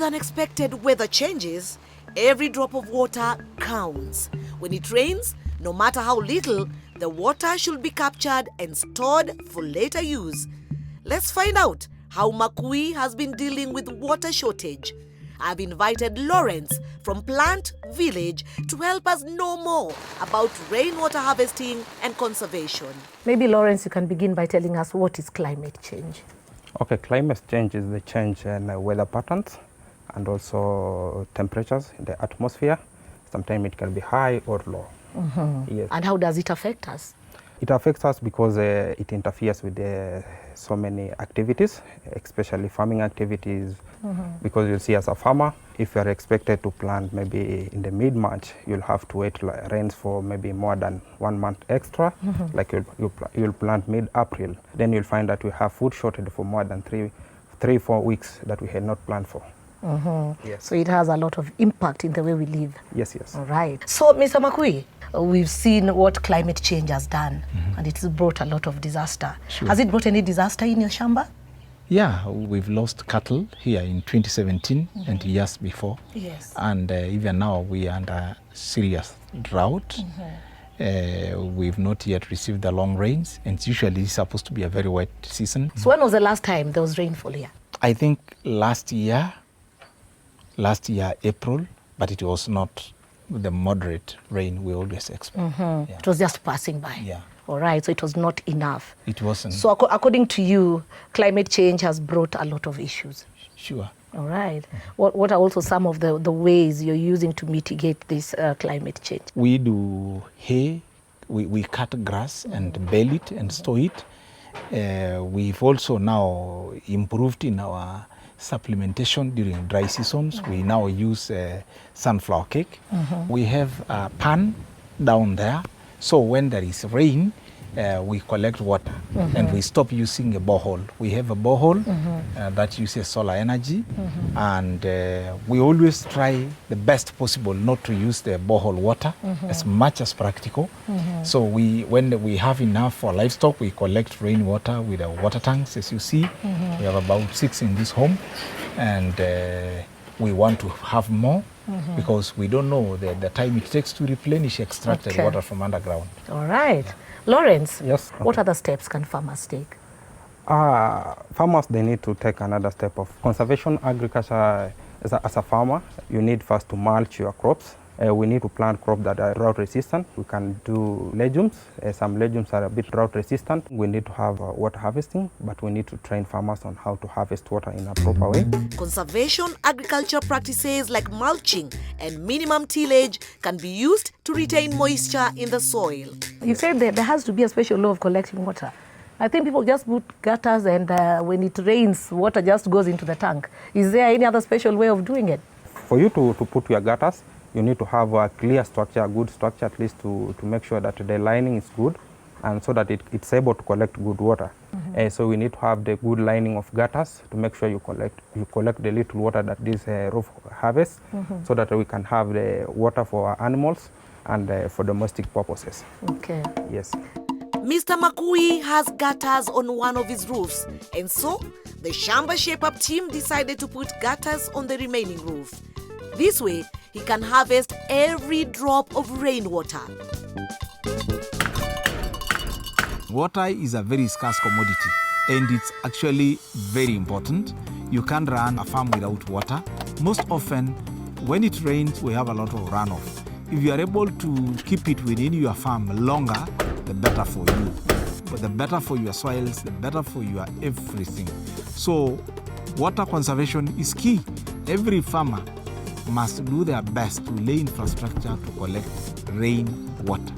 unexpected weather changes, every drop of water counts. When it rains, no matter how little, the water should be captured and stored for later use. Let's find out how Makui has been dealing with water shortage. I've invited Lawrence from PlantVillage to help us know more about rainwater harvesting and conservation. Maybe, Lawrence, you can begin by telling us what is climate change. Okay, climate change is the change in weather patterns and also temperatures in the atmosphere. Sometimes it can be high or low. Yes. And how does it affect us? It affects us because it interferes with so many activities, especially farming activities. Because you'll see, as a farmer, if you're expected to plant maybe in the mid-March, you'll have to wait rains for maybe more than 1 month extra. Like you'll plant mid-April. Then you'll find that we have food shortage for more than 3-4 weeks that we had not planned for. Yes. So it has a lot of impact in the way we live. Yes, yes. All right. So, Mr. Makui, we've seen what climate change has done, and it's brought a lot of disaster. Sure. Has it brought any disaster in your shamba? Yeah, we've lost cattle here in 2017 and years before. Yes. And even now we are under serious drought. We've not yet received the long rains, and it's usually supposed to be a very wet season. So when was the last time there was rainfall here? I think last year April, but it was not the moderate rain we always expect. Yeah. It was just passing by. Yeah. All right, so it was not enough. It wasn't. So according to you, climate change has brought a lot of issues. Sure. All right. What are also some of the ways you're using to mitigate this climate change? We do hay, we cut grass and bale it and store it. We've also now improved in our supplementation during dry seasons. We now use sunflower cake. We have a pan down there. So when there is rain, we collect water and we stop using a borehole. We have a borehole that uses solar energy, and we always try the best possible not to use the borehole water as much as practical. So when we have enough for livestock, we collect rainwater with our water tanks. As you see, we have about 6 in this home, and we want to have more because we don't know the time it takes to replenish extracted water from underground. All right. Lawrence, Yes. what other steps can farmers take? Farmers, they need to take another step of conservation agriculture. As a farmer, you need first to mulch your crops. We need to plant crops that are drought resistant. We can do legumes. Some legumes are a bit drought resistant. We need to have water harvesting, but we need to train farmers on how to harvest water in a proper way. Conservation agriculture practices like mulching and minimum tillage can be used to retain moisture in the soil. You said that there has to be a special law of collecting water. I think people just put gutters, and when it rains, water just goes into the tank. Is there any other special way of doing it? For you to put your gutters, you need to have a clear structure, a good structure at least to make sure that the lining is good and so that it's able to collect good water. So we need to have the good lining of gutters to make sure you collect the little water that this roof harvests so that we can have the water for our animals and for domestic purposes. Okay. Yes. Mr. Makui has gutters on one of his roofs, and so the Shamba Shape Up team decided to put gutters on the remaining roof. This way, he can harvest every drop of rainwater. Water is a very scarce commodity, and it's actually very important. You can't run a farm without water. Most often, when it rains, we have a lot of runoff. If you are able to keep it within your farm longer, the better for you. But the better for your soils, the better for your everything. So, water conservation is key. Every farmer must do their best to lay infrastructure to collect rain water.